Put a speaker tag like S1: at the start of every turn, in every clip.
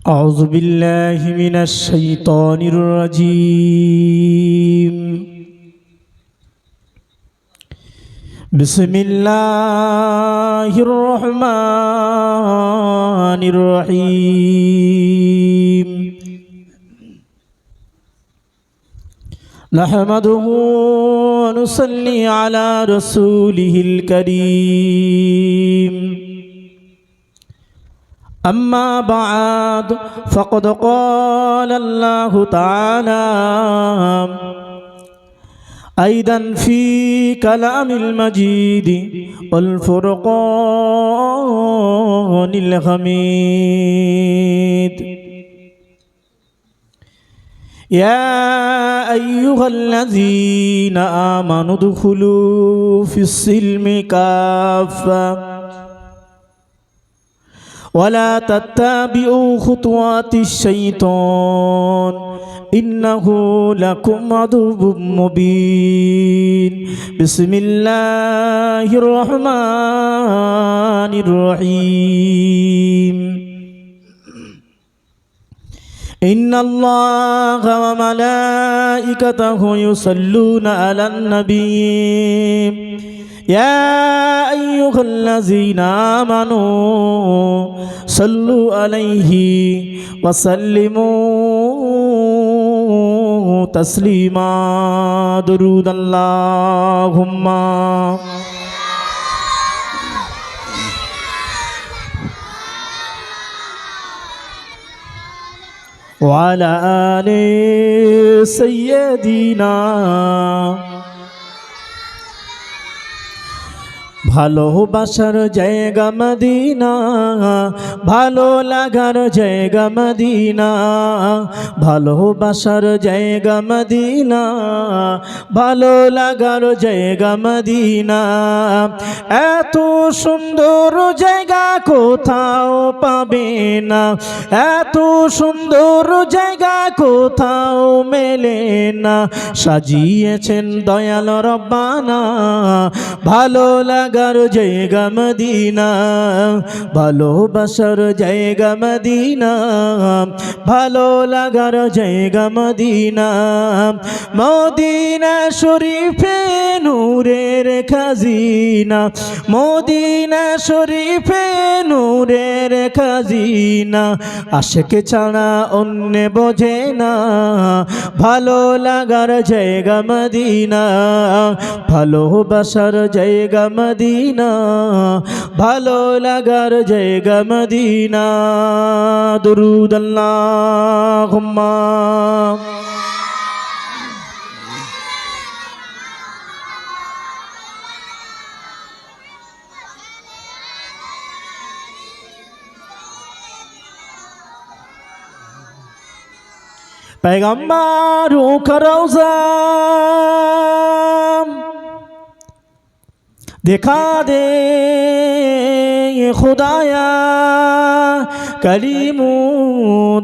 S1: أعوذ بالله من الشيطان الرجيم. بسم الله الرحمن الرحيم. نحمده ونصلي على رسوله الكريم. أما بعد فقد قال الله تعالى أيضا في كلام المجيد والفرقان الحميد. يا أيها الذين آمنوا ادخلوا في السلم كافة ولا تتبعوا خطوات الشيطان إنه لكم عدو مبين. بسم الله الرحمن الرحيم. إن الله وملائكته يصلون على النبي يا أيها الذين آمنوا صلوا عليه وسلموا تسليما. درود اللهم وعلى آل سيدنا. ভালোবাসার জায়গা মদিনা, ভালো লাগার জায়গা মদিনা, ভালোবাসার জায়গা মদিনা, ভালো লাগার জায়গা মদিনা। এত সুন্দর জায়গা কোথাও পাবে না, এত সুন্দর জায়গা কোথাও মেলে না। সাজিয়েছেন দয়াল রব্বানা ভালো লাগার জায়গা মদিনা, ভালোবাসার জায়গা মদিনা, ভালো লাগার জায়গা মদিনা। মদিনা শরীফে নূরের খাজিনা, মদিনা শরীফে নূরের খাজিনা। আশিক ছাড়া অন্য বোঝে না ভালো লাগার জায়গা মদিনা, ভালোবাসার জায়গা মদিনা, ভালো লাগার জায়গা মদিনা। দুরূদ আল্লাহুম্মা पैगम्बरों का रौज़ा दिखा दे खुदाया, कलीमो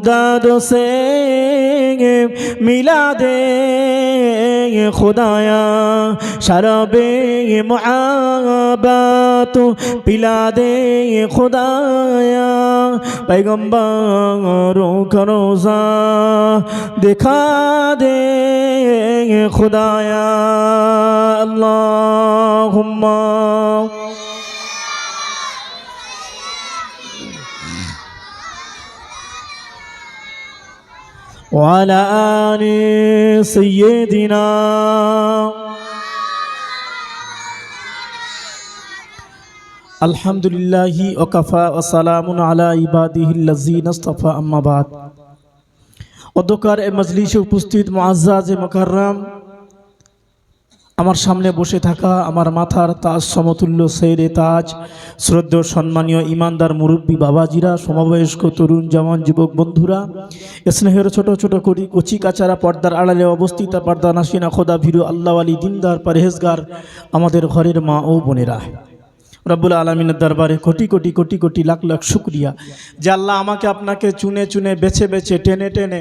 S1: दादो से मिला दे खुदाया, शराबे मुआब्बत पिला दे खुदाया। पैगम्बरों का रोज़ा दिखा दे खुदाया। अल्लाहुम्मा وعلى آل سيدنا. الحمدلله وكفى وسلام على عباده الذين اصطفى. أما بعد. অধ্যক্ষের এই মজলিসে উপস্থিত মুআজ্জাজ মুকাররম, আমার সামনে বসে থাকা আমার মাথার তাজ সমতুল্য সেরে তাজ শ্রদ্ধেয় সম্মানীয় ইমানদার মুরব্বী বাবাজিরা, সমবয়স্ক তরুণ জওয়ান যুবক বন্ধুরা, স্নেহের ছোট ছোট কচি কাচারা, পর্দার আড়ালে অবস্থিত পর্দা নাসিনা খোদা ভীরু আল্লাহওয়ালি দিনদার পরহেজগার আমাদের ঘরের মা ও বোনেরা, রব্বুল আলামিনের দরবারে কোটি কোটি কোটি কোটি লাখ লাখ শুকরিয়া যে আল্লাহ আমাকে আপনাকে চুনে চুনে বেছে বেছে টেনে টেনে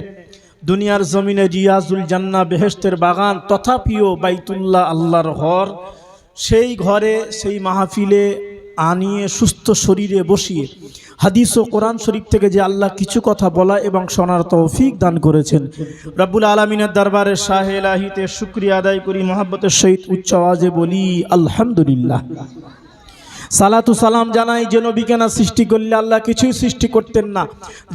S1: দুনিয়ার জমিনে রিয়াজুল জান্নাহ বেহেশতের বাগান তথাপিও বাইতুল্লাহ আল্লাহর ঘর, সেই ঘরে সেই মাহফিলে আনিয়ে সুস্থ শরীরে বসিয়ে হাদিস ও কোরআন শরীফ থেকে যে আল্লাহ কিছু কথা বলা এবং শোনার তৌফিক দান করেছেন, রব্বুল আলামিনের দরবারে শাহে ইলাহিতে শুকরিয়া আদায় করি, মহব্বতের সহিত উচ্চ আওয়াজে বলি আলহামদুলিল্লাহ। সালাতু সালাম জানাই যে নবীকে না সৃষ্টি করলে আল্লাহ কিছুই সৃষ্টি করতেন না,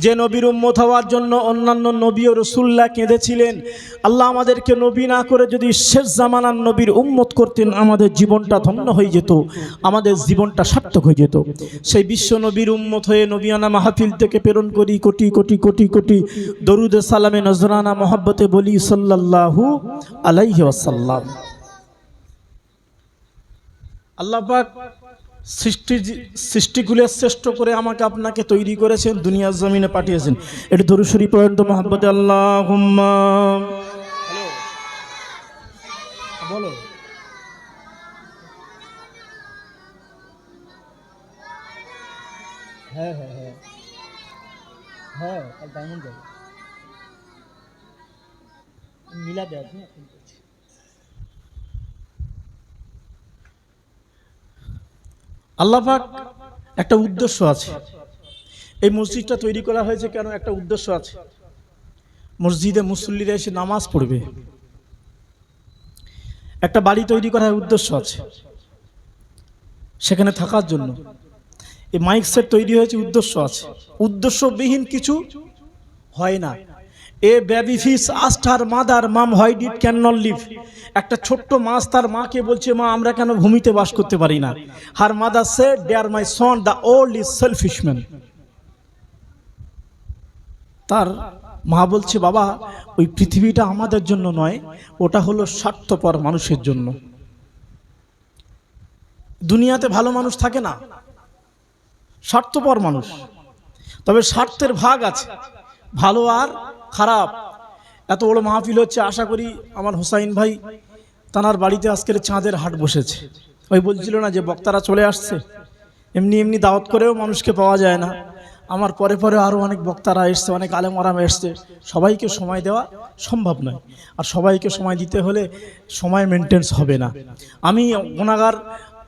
S1: যে নবীর উম্মত হওয়ার জন্য অন্যান্য নবী ও রাসূলরা কেঁদেছিলেন। আল্লাহ আমাদেরকে নবী না করে যদি শেষ জামানার নবীর উম্মত করতেন, আমাদের জীবনটা ধন্য হয়ে যেত, আমাদের জীবনটা সার্থক হয়ে যেত। সেই বিশ্ব নবীর উম্মত হয়ে নবিয়ানা মাহফিল থেকে প্রেরণ করি কোটি কোটি কোটি কোটি দরুদ সালামে নজরানা মহব্বতে বলি সাল্লাল্লাহু আলাইহি ওয়াসাল্লাম। আল্লাহ পাক সৃষ্টিগুলোর শ্রেষ্ঠ করে আমাকে আপনাকে তৈরি করেছেন, দুনিয়ার জমিনে পাঠিয়েছেন। এটা দরুদ শরীফ পড়েন তো মহব্বতে আল্লাহুম্মা। বলো হ্যাঁ হ্যাঁ হ্যাঁ হ্যাঁ, কাল ডায়মন্ড যাবে, মিলাদে আছে। আল্লাহ পাক একটা উদ্দেশ্য আছে, এই মসজিদটা তৈরি করা হয়েছে কেন, একটা উদ্দেশ্য আছে। মসজিদে মুসল্লিরা এসে নামাজ পড়বে, একটা বাড়ি তৈরি করার উদ্দেশ্য আছে, সেখানে থাকার জন্য। এই মাইক সেট তৈরি হয়েছে, উদ্দেশ্য আছে। উদ্দেশ্যবিহীন কিছু হয় না। A baby fish asked her mother, mom why did can not live. একটা ছোট্ট মাছ তার মাকে বলছে, মা আমরা কেন ভূমিতে বাস করতে পারি না? Her mother said, there my son, the old is selfish man. তার মা বলছে, বাবা ওই পৃথিবীটা আমাদের জন্য নয়, ওটা হলো স্বার্থপর মানুষের জন্য। দুনিয়াতে ভালো মানুষ থাকে না, স্বার্থপর মানুষ। তবে স্বার্থের ভাগ আছে, ভালো আর খারাপ। এত বড় মাহফিল হচ্ছে, আশা করি আমার হোসাইন ভাই তানার বাড়িতে আজকের চাঁদের হাট বসেছে। ওই বলছিল না যে বক্তারা চলে আসছে, এমনি এমনি দাওয়াত করেও মানুষকে পাওয়া যায় না। আমার পরে পরে আরও অনেক বক্তারা এসছে, অনেক আলেম ওলাম এসছে, সবাইকে সময় দেওয়া সম্ভব নয়। আর সবাইকে সময় দিতে হলে সময় মেনটেন্স হবে না। আমি গুনাহগার,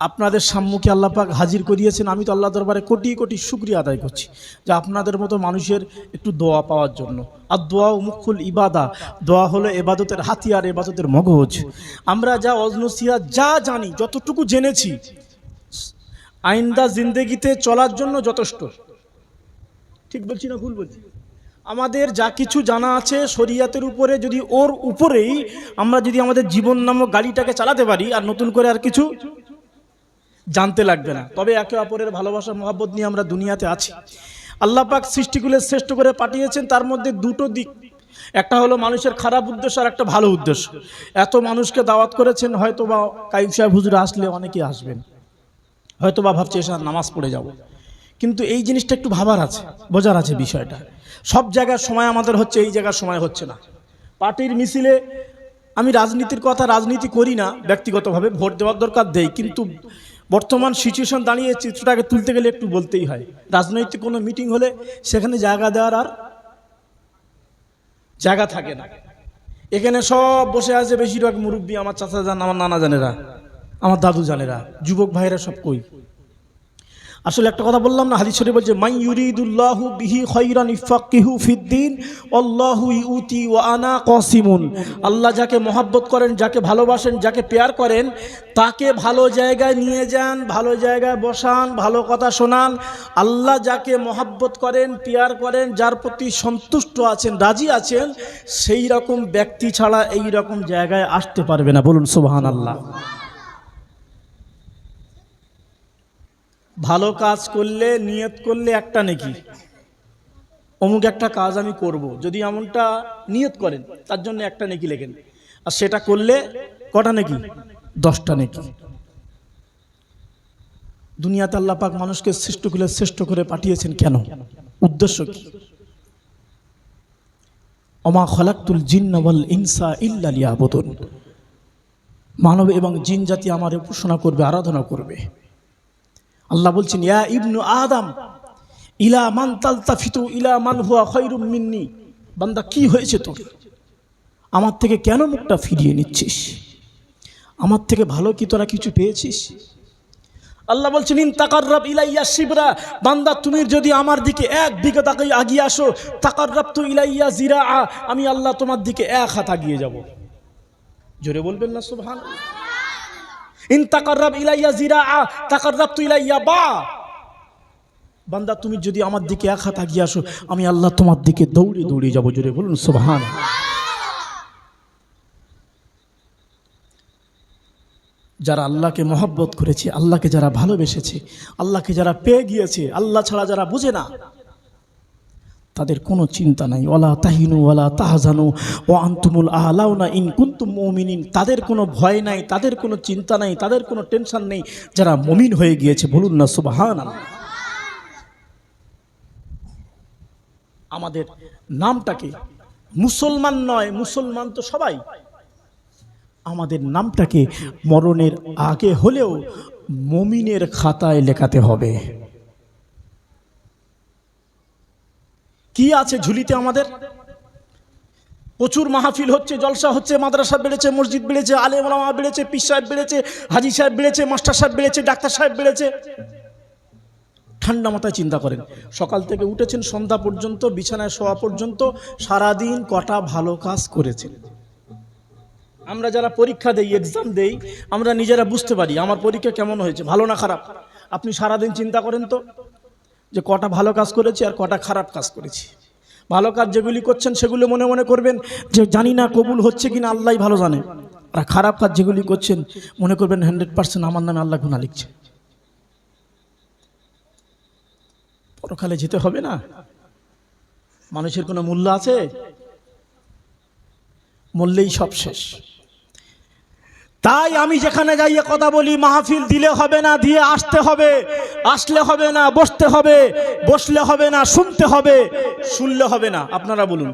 S1: আপনাদের সম্মুখে আল্লাহ পাক হাজির করিয়েছেন। আমি তো আল্লাহ দরবারে কোটি কোটি শুকরিয়া আদায় করছি যে আপনাদের মতো মানুষের একটু দোয়া পাওয়ার জন্য। আর দোয়া মুখুল ইবাদা, দোয়া হলো ইবাদতের হাতিয়ার, ইবাদতের মগজ। আমরা যা অজনসিয়া যা জানি, যতটুকু জেনেছি, আইন্দা জিন্দেগিতে চলার জন্য যথেষ্ট। ঠিক বলছি না ভুল বলছি? আমাদের যা কিছু জানা আছে শরিয়াতের উপরে, যদি ওর উপরেই আমরা যদি আমাদের জীবন নামক গাড়িটাকে চালাতে পারি, আর নতুন করে আর কিছু জানতে লাগবে না। তবে একে অপরের ভালোবাসা মহব্বত নিয়ে আমরা দুনিয়াতে আছি। আল্লাহ পাক সৃষ্টিগুলো শ্রেষ্ঠ করে পাঠিয়েছেন, তার মধ্যে দুটো দিক, একটা হলো মানুষের খারাপ উদ্দেশ্য আর একটা ভালো উদ্দেশ্য। এত মানুষকে দাওয়াত করেছেন, হয়তো বা কাইম সাহেব হুজুর আসলে অনেকেই আসবেন, হয়তো বা ভাবছে এসে নামাজ পড়ে যাব। কিন্তু এই জিনিসটা একটু ভাবার আছে, বোঝার আছে বিষয়টা। সব জায়গার সময় আমাদের হচ্ছে, এই জায়গার সময় হচ্ছে না। পার্টির মিছিলে, আমি রাজনীতির কথা, রাজনীতি করি না ব্যক্তিগতভাবে, ভোট দেওয়ার দরকার দেই, কিন্তু বর্তমান সিচুয়েশন দাঁড়িয়ে চিত্রটাকে তুলতে গেলে একটু বলতেই হয়। রাজনৈতিক কোনো মিটিং হলে সেখানে জায়গা দেওয়ার আর জায়গা থাকে না। এখানে সব বসে আছে বেশিরভাগ মুরব্বী, আমার চাচা জান, আমার নানা জানেরা, আমার দাদু জানেরা, যুবক ভাইরা সব কই। আসলে একটা কথা বললাম না, হাদিস শরীফে বলছে, মান ইউরিদুল্লাহু বিহি খায়রান ইফাক্কিহু ফিদ্দিন আল্লাহু ইউতি ওয়া আনা কাসিমুন। আল্লাহ যাকে মহব্বত করেন, যাকে ভালোবাসেন, যাকে পেয়ার করেন, তাকে ভালো জায়গায় নিয়ে যান, ভালো জায়গায় বসান, ভালো কথা শোনান। আল্লাহ যাকে মহব্বত করেন, পেয়ার করেন, যার প্রতি সন্তুষ্ট আছেন, রাজি আছেন, সেই রকম ব্যক্তি ছাড়া এই রকম জায়গায় আসতে পারবে না। বলুন সুবহানাল্লাহ। ভালো কাজ করলে, নিয়ত করলে একটা নেকি, অমুক একটা কাজ আমি করব, যদি এমনটা নিয়ত করেন, তার জন্য একটা নেকি লেখেন, আর সেটা করলে কটা নেকি? 10টা নেকি। দুনিয়াতে আল্লাহ পাক মানুষকে শ্রেষ্ঠ করে পাঠিয়েছেন কেন? উদ্দেশ্য কি? ওমা খালাকতুল জিন্না ওয়াল ইনসা ইল্লা লিয়াবুদুন। মানব এবং জিন জাতি আমার উপাসনা করবে, আরাধনা করবে। আল্লাহ বলছেন, ইয়া ইবনু আদম ইলা মান তালতাফিতু ইলা মান হুয়া খায়রুম মিন্নি। বান্দা, কি হয়েছে তোর? আমার থেকে কেন মুখটা ফিরিয়ে নিচ্ছিস? আমার থেকে ভালো কি তোরা কিছু পেয়েছিস? আল্লাহ বলছেন ইন তাকাররাব ইলাইয়া শিবরা, বান্দা তুমি যদি আমার দিকে এক বিঘা তাকে আগিয়ে আসো, তাকাররাবতু ইলাইয়া জিরাআ, আমি আল্লাহ তোমার দিকে এক হাত আগিয়ে যাব। জোরে বলবেন না সুবহানাল্লাহ। ইন তাকাররাব ইলাইয়া জিরাআ তাকাররাবতু ইলাইয়া বা, বান্দা তুমি যদি আমার দিকে এক হাত আগিয়ে আসো, আমি আল্লাহ তোমার দিকে দৌড়ে দৌড়ে যাব। জোরে বলুন সুবহানাল্লাহ। যারা আল্লাহকে মহব্বত করেছে, আল্লাহকে যারা ভালোবেসেছে, আল্লাহকে যারা পেয়ে গিয়েছে, আল্লাহ ছাড়া যারা বুঝে না, তাদের কোনো চিন্তা নাই। ওয়ালা তাহিনু ওয়ালা তাহজানু ওয়া আনতুমুল আ'লাউনা ইন কুনতুম মুমিনিন, তাদের কোনো ভয় নাই, তাদের কোনো চিন্তা নাই, তাদের কোনো টেনশন নেই যারা মুমিন হয়ে গিয়েছে। বলুন না সুবহানাল্লাহ। আমাদের নামটাকে মুসলমান নয়, মুসলমান তো সবাই, আমাদের নামটাকে মরণের আগে হলেও মুমিনের খাতায় লেখাতে হবে। কি আছে ঝুলিতে আমাদের? প্রচুর মাহফিল হচ্ছে, জলসা হচ্ছে, মাদ্রাসা বেড়েছে, মসজিদ বেড়েছে, আলেম ওলামা বেড়েছে, পীর সাহেব বেড়েছে, হাজি সাহেব বেড়েছে, মাস্টার সাহেব বেড়েছে, ডাক্তার সাহেব বেড়েছে। ঠান্ডা মাথায় চিন্তা করেন, সকাল থেকে উঠেছেন সন্ধ্যা পর্যন্ত, বিছানায় শোয়া পর্যন্ত সারাদিন কটা ভালো কাজ করেছেন? আমরা যারা পরীক্ষা দেই, এক্সাম দেই, আমরা নিজেরা বুঝতে পারি আমার পরীক্ষা কেমন হয়েছে, ভালো না খারাপ। আপনি সারাদিন চিন্তা করেন তো যে কটা ভালো কাজ করেছি আর কটা খারাপ কাজ করেছি। ভালো কাজ যেগুলি করছেন সেগুলো মনে মনে করবেন যে জানি না কবুল হচ্ছে কিনা, আল্লাহই ভালো জানে। আর খারাপ কাজ যেগুলি করছেন মনে করবেন 100% আমার নামে আল্লাহ গুনাহ লিখছে। পরকালে যেতে হবে না? মানুষের কোনো মূল্য আছে? মূল্যেই সব শেষ। তাই আমি যেখানে যাইয়ে কথা বলি, মাহফিল দিলে হবে না, দিয়ে আসতে হবে, আসলে হবে না, বসতে হবে, বসলে হবে না, শুনতে হবে, শুনলে হবে না। আপনারা বলুন।